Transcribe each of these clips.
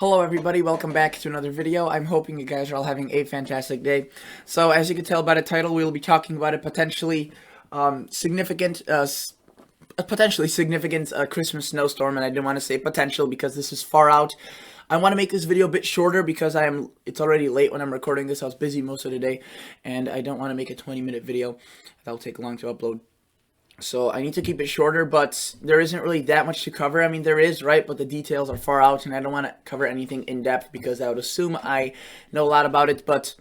Hello everybody, welcome back to another video. I'm hoping you guys are all having a fantastic day. So as you can tell by the title, we'll be talking about a potentially significant Christmas snowstorm, and I didn't want to say potential because this is far out. I want to make this video a bit shorter because it's already late when I'm recording this. I was busy most of the day, and I don't want to make a 20-minute video. That'll take long to upload. So I need to keep it shorter, but there isn't really that much to cover. I mean, there is, right? But the details are far out, and I don't want to cover anything in depth because I would assume I know a lot about it. But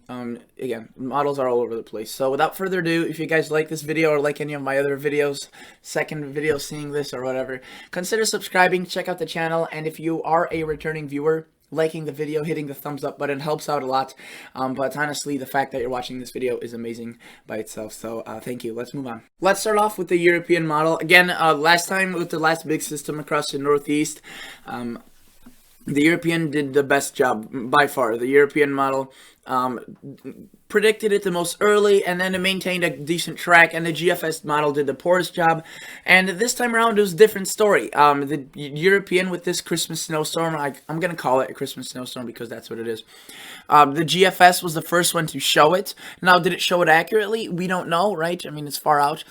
again, models are all over the place. So without further ado, if you guys like this video or like any of my other videos, second video seeing this or whatever, consider subscribing, check out the channel, and if you are a returning viewer, liking the video, hitting the thumbs up button helps out a lot. But honestly, the fact that you're watching this video is amazing by itself. So thank you. Let's move on. Let's start off with the European model. Again, last time with the last big system across the Northeast, the European did the best job by far. The European model predicted it the most early, and then it maintained a decent track, and the GFS model did the poorest job. And this time around, it was a different story. The European with this Christmas snowstorm, I'm going to call it a Christmas snowstorm because that's what it is. The GFS was the first one to show it. Now, did it show it accurately? We don't know, right? I mean, it's far out.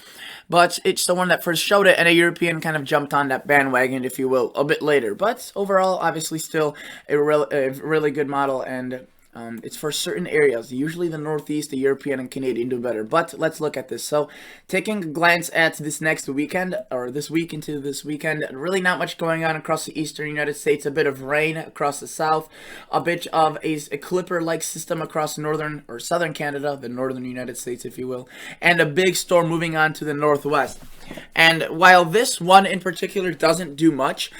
But it's the one that first showed it, and a European kind of jumped on that bandwagon, if you will, a bit later. But overall, obviously still a really good model, and it's for certain areas. Usually the Northeast, the European, and Canadian do better. But let's look at this. So taking a glance at this next weekend, or this week into this weekend, really not much going on across the eastern United States. A bit of rain across the south, a bit of a Clipper-like system across northern or southern Canada, the northern United States, if you will, and a big storm moving on to the northwest. And while this one in particular doesn't do much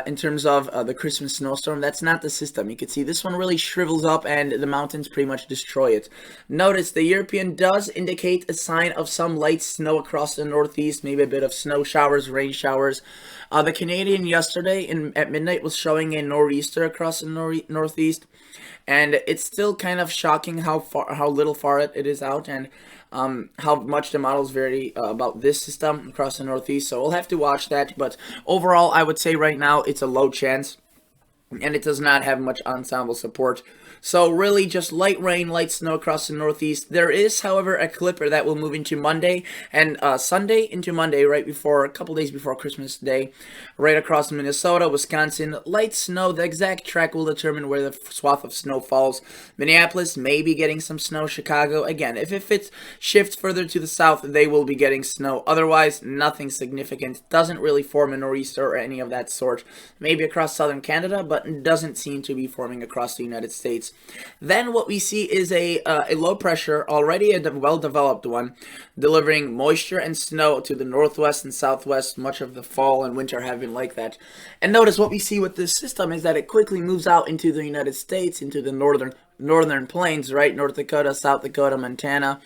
in terms of the Christmas snowstorm, that's not the system. You can see this one really shrivels up and the mountains pretty much destroy it. Notice the European does indicate a sign of some light snow across the Northeast, maybe a bit of snow showers, rain showers. The Canadian yesterday at midnight was showing a nor'easter across the Northeast, and it's still kind of shocking how little far it is out, and how much the models vary about this system across the Northeast. So we'll have to watch that, but overall I would say right now it's a low chance, and it does not have much ensemble support. So really just light rain, light snow across the Northeast. There is, however, a Clipper that will move into Monday and Sunday into Monday, right before, a couple days before Christmas Day, right across Minnesota, Wisconsin. Light snow, the exact track will determine where the swath of snow falls. Minneapolis may be getting some snow. Chicago, again, if it shifts further to the south, they will be getting snow. Otherwise, nothing significant. Doesn't really form a nor'easter or any of that sort. Maybe across southern Canada, but doesn't seem to be forming across the United States. Then what we see is a low pressure, already a well-developed one, delivering moisture and snow to the northwest and southwest. Much of the fall and winter have been like that. And notice what we see with this system is that it quickly moves out into the United States, into the northern plains, right? North Dakota, South Dakota, Montana.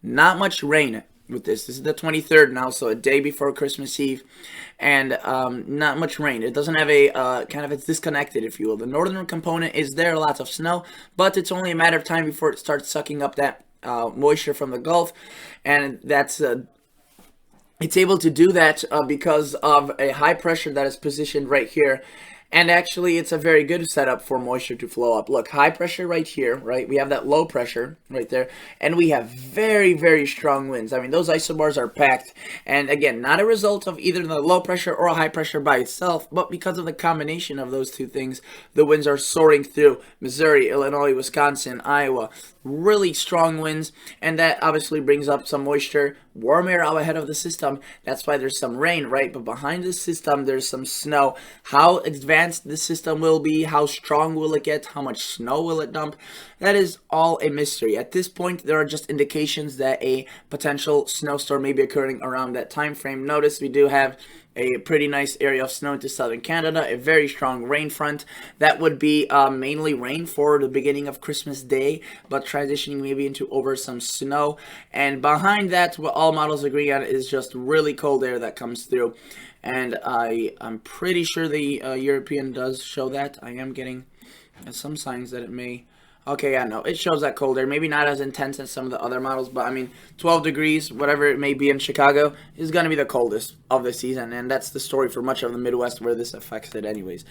Not much rain with this. This is the 23rd now, so a day before Christmas Eve, and not much rain. It doesn't have a it's disconnected, if you will. The northern component is there, lots of snow, but it's only a matter of time before it starts sucking up that moisture from the Gulf, and that's it's able to do that because of a high pressure that is positioned right here. And actually, it's a very good setup for moisture to flow up. Look, high pressure right here, right? We have that low pressure right there. And we have very, very strong winds. I mean, those isobars are packed. And again, not a result of either the low pressure or a high pressure by itself, but because of the combination of those two things, the winds are soaring through Missouri, Illinois, Wisconsin, Iowa. Really strong winds, and that obviously brings up some moisture, warm air out ahead of the system. That's why there's some rain, right? But behind the system, there's some snow. How advanced the system will be, how strong will it get, how much snow will it dump, that is all a mystery. At this point, there are just indications that a potential snowstorm may be occurring around that time frame. Notice we do have a pretty nice area of snow into southern Canada, a very strong rain front. That would be mainly rain for the beginning of Christmas Day, but transitioning maybe into over some snow. And behind that, what all models agree on is just really cold air that comes through. And I'm pretty sure the European does show that. I am getting some signs that it may Okay, yeah, no, it shows that cold air. Maybe not as intense as some of the other models, but I mean, 12 degrees, whatever it may be in Chicago, is going to be the coldest of the season, and that's the story for much of the Midwest where this affects it anyways.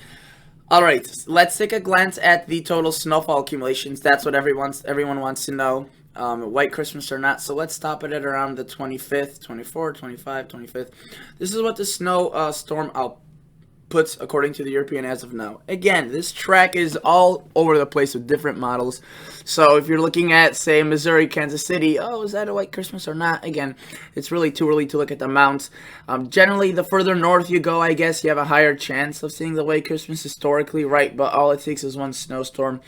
All right, let's take a glance at the total snowfall accumulations. That's what everyone wants to know. White Christmas or not. So let's stop it at around the 25th, 24th, 25th, 25th. This is what the snow storm outputs according to the European as of now. Again, this track is all over the place with different models. So if you're looking at, say, Missouri, Kansas City, oh, is that a White Christmas or not? Again, it's really too early to look at the mounts. Generally, the further north you go, I guess, you have a higher chance of seeing the White Christmas historically, right? But all it takes is one snowstorm.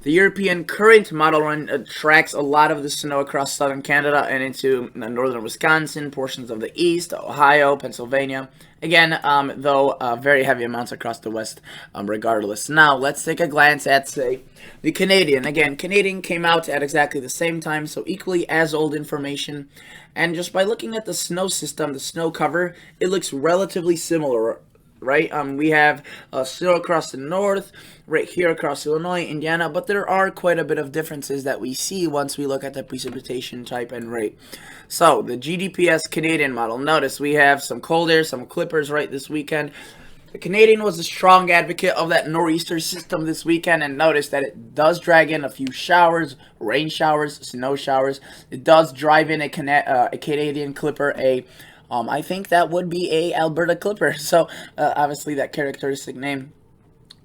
The European current model run tracks a lot of the snow across southern Canada and into northern Wisconsin, portions of the east, Ohio, Pennsylvania. Again, though, very heavy amounts across the west, regardless. Now, let's take a glance at, say, the Canadian. Again, Canadian came out at exactly the same time, so equally as old information. And just by looking at the snow system, the snow cover, it looks relatively similar, right? We have snow across the north, right here across Illinois, Indiana, but there are quite a bit of differences that we see once we look at the precipitation type and rate. So, the GDPS Canadian model. Notice we have some cold air, some clippers right this weekend. The Canadian was a strong advocate of that nor'easter system this weekend, and notice that it does drag in a few showers, rain showers, snow showers. It does drive in a Canadian clipper, I think that would be a Alberta Clipper. So, obviously that characteristic name.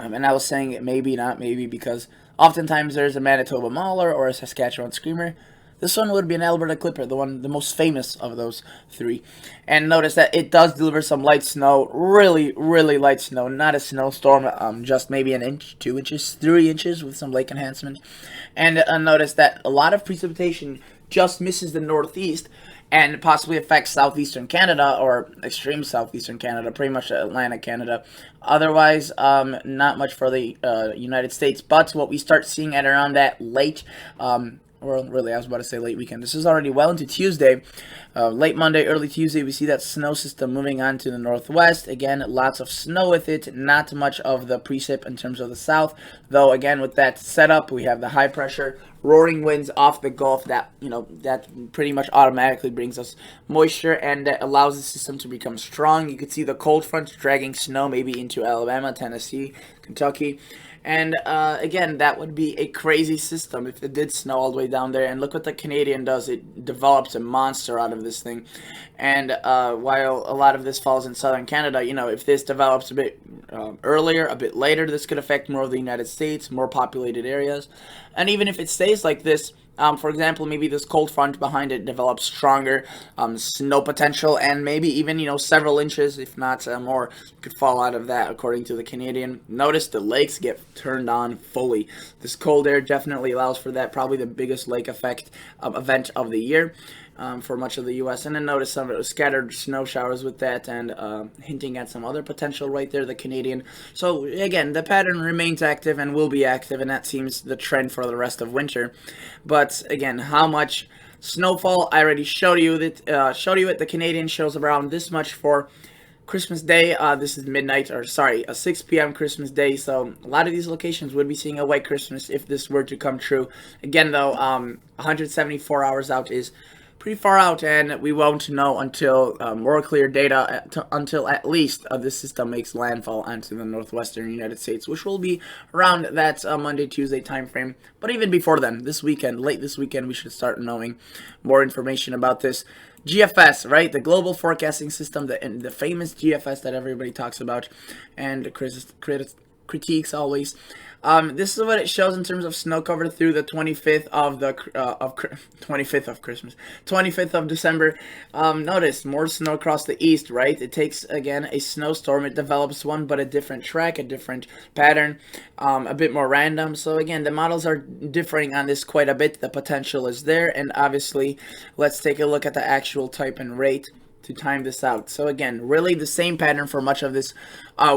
And I was saying it maybe, not maybe, because oftentimes there's a Manitoba Mauler or a Saskatchewan Screamer. This one would be an Alberta Clipper, the most famous of those three. And notice that it does deliver some light snow, really, really light snow, not a snowstorm, just maybe an inch, 2 inches, 3 inches with some lake enhancement. And notice that a lot of precipitation just misses the northeast and possibly affects southeastern Canada or extreme southeastern Canada, pretty much Atlantic Canada. Otherwise, not much for the United States. But what we start seeing at around that late, or really I was about to say late weekend. This is already well into Tuesday. Late Monday, early Tuesday, we see that snow system moving on to the northwest. Again, lots of snow with it, not much of the precip in terms of the south. Though, again, with that setup, we have the high pressure, roaring winds off the Gulf that, that pretty much automatically brings us moisture and that allows the system to become strong. You can see the cold front dragging snow maybe into Alabama, Tennessee, Kentucky. And again, that would be a crazy system if it did snow all the way down there. And look what the Canadian does. It develops a monster out of this thing. And while a lot of this falls in southern Canada, if this develops a bit earlier, a bit later, this could affect more of the United States, more populated areas. And even if it stays like this, for example, maybe this cold front behind it develops stronger snow potential, and maybe even, several inches, if not more, could fall out of that, according to the Canadian. Notice the lakes get turned on fully. This cold air definitely allows for that, probably the biggest lake effect event of the year. For much of the U.S. And then notice some of the scattered snow showers with that, and hinting at some other potential right there, the Canadian. So again, the pattern remains active and will be active, and that seems the trend for the rest of winter. But again, how much snowfall? I already showed you that. Showed you it. The Canadian shows around this much for Christmas Day. This is midnight, or sorry, a 6 p.m. Christmas Day. So a lot of these locations would be seeing a white Christmas if this were to come true. Again, though, 174 hours out is pretty far out, and we won't know until more clear data, until at least this system makes landfall onto the northwestern United States, which will be around that Monday, Tuesday time frame. But even before then, this weekend, late this weekend, we should start knowing more information about this. GFS, right? The Global Forecasting System, the famous GFS that everybody talks about and critiques always. This is what it shows in terms of snow cover through the 25th of 25th of December. Notice more snow across the east, right? It takes, again, a snowstorm. It develops one, but a different track, a different pattern, a bit more random. So again, the models are differing on this quite a bit. The potential is there, and obviously, let's take a look at the actual type and rate to time this out. So again, really the same pattern for much of this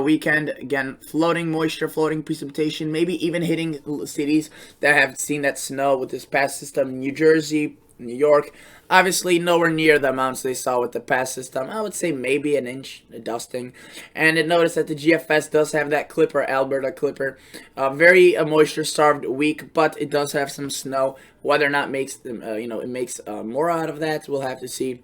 weekend. Again, floating moisture, floating precipitation, maybe even hitting cities that have seen that snow with this past system. New Jersey, New York, obviously nowhere near the amounts they saw with the past system. I would say maybe an inch, a dusting. And notice that the GFS does have that Clipper, Alberta Clipper. Very moisture-starved week, but it does have some snow. Whether or not makes them, it makes more out of that, we'll have to see.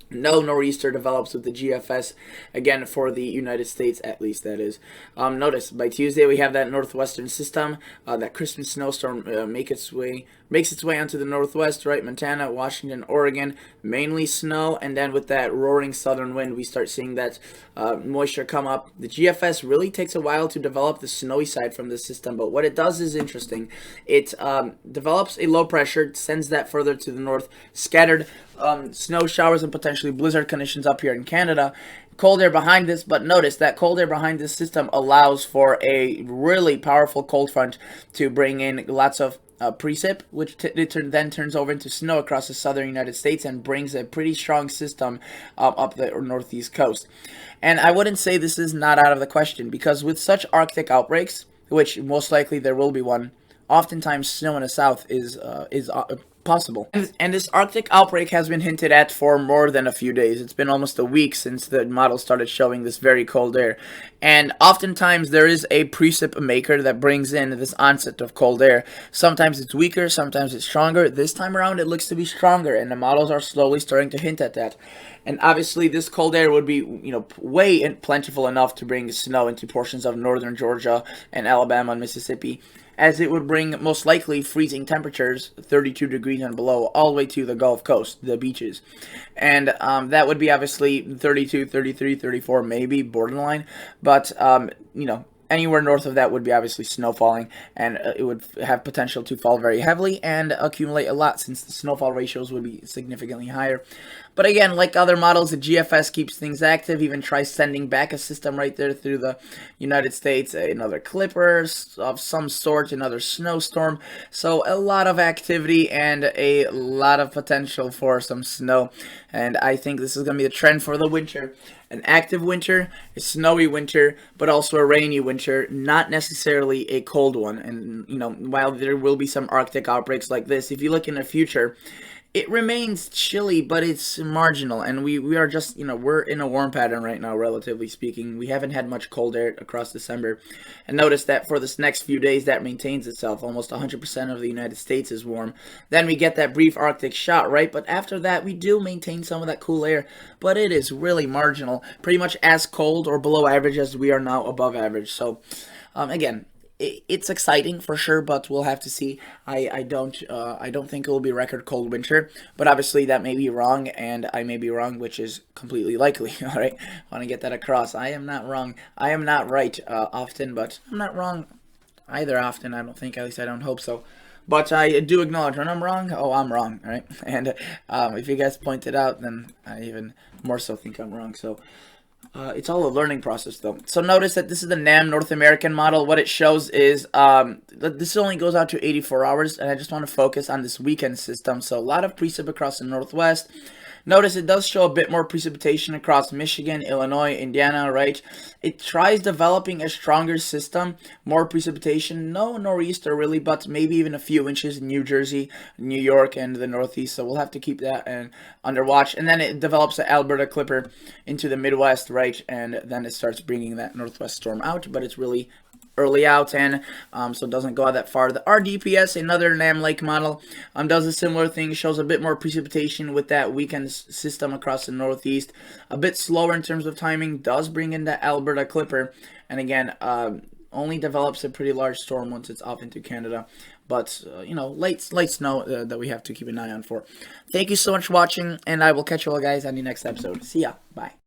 No nor'easter develops with the GFS, again for the United States at least, that is. Notice by Tuesday we have that northwestern system, that Christmas snowstorm makes its way onto the northwest, right? Montana, Washington, Oregon, mainly snow, and then with that roaring southern wind, we start seeing that moisture come up. The GFS really takes a while to develop the snowy side from the system, but what it does is interesting. It develops a low pressure, sends that further to the north, scattered snow showers and potentially blizzard conditions up here in Canada. Cold air behind this, but notice that cold air behind this system allows for a really powerful cold front to bring in lots of precip, which then turns over into snow across the southern United States and brings a pretty strong system up the northeast coast. And I wouldn't say this is not out of the question, because with such Arctic outbreaks, which most likely there will be one, oftentimes snow in the south is possible. And this Arctic outbreak has been hinted at for more than a few days. It's been almost a week since the model started showing this very cold air. And oftentimes there is a precip maker that brings in this onset of cold air. Sometimes it's weaker, sometimes it's stronger. This time around it looks to be stronger, and the models are slowly starting to hint at that. And obviously this cold air would be, way plentiful enough to bring snow into portions of northern Georgia and Alabama and Mississippi, as it would bring most likely freezing temperatures, 32 degrees and below, all the way to the Gulf Coast, the beaches. And that would be obviously 32, 33, 34, maybe borderline. But, anywhere north of that would be obviously snow falling, and it would have potential to fall very heavily and accumulate a lot, since the snowfall ratios would be significantly higher. But again, like other models, the GFS keeps things active, even tries sending back a system right there through the United States, another clippers of some sort, another snowstorm. So a lot of activity and a lot of potential for some snow. And I think this is going to be the trend for the winter. An active winter, a snowy winter, but also a rainy winter, not necessarily a cold one. And, while there will be some Arctic outbreaks like this, if you look in the future, it remains chilly, but it's marginal, and we are just, we're in a warm pattern right now, relatively speaking. We haven't had much cold air across December, and notice that for this next few days, that maintains itself. Almost 100% of the United States is warm. Then we get that brief Arctic shot, right? But after that, we do maintain some of that cool air, but it is really marginal, pretty much as cold or below average as we are now above average. So, again, it's exciting for sure, but we'll have to see. I don't think it will be a record cold winter, but obviously that may be wrong, and I may be wrong, which is completely likely. All right, I want to get that across. I am not wrong. I am not right often, but I'm not wrong either often. I don't think, at least I don't hope so. But I do acknowledge when I'm wrong. Oh, I'm wrong, all right? And if you guys point it out, then I even more so think I'm wrong. So. It's all a learning process, though. So notice that this is the NAM North American model. What it shows is this only goes out to 84 hours, and I just want to focus on this weekend system. So a lot of precip across the Northwest. Notice it does show a bit more precipitation across Michigan, Illinois, Indiana, right? It tries developing a stronger system, more precipitation. No nor'easter really, but maybe even a few inches in New Jersey, New York, and the Northeast. So we'll have to keep that under watch. And then it develops the Alberta Clipper into the Midwest, right? And then it starts bringing that Northwest storm out, but it's really early out, and so it doesn't go out that far. The RDPS, another NAM Lake model, does a similar thing, shows a bit more precipitation with that weekend system across the Northeast. A bit slower in terms of timing, does bring in the Alberta Clipper, and again, only develops a pretty large storm once it's off into Canada. But, light snow that we have to keep an eye on for. Thank you so much for watching, and I will catch you all guys on the next episode. See ya. Bye.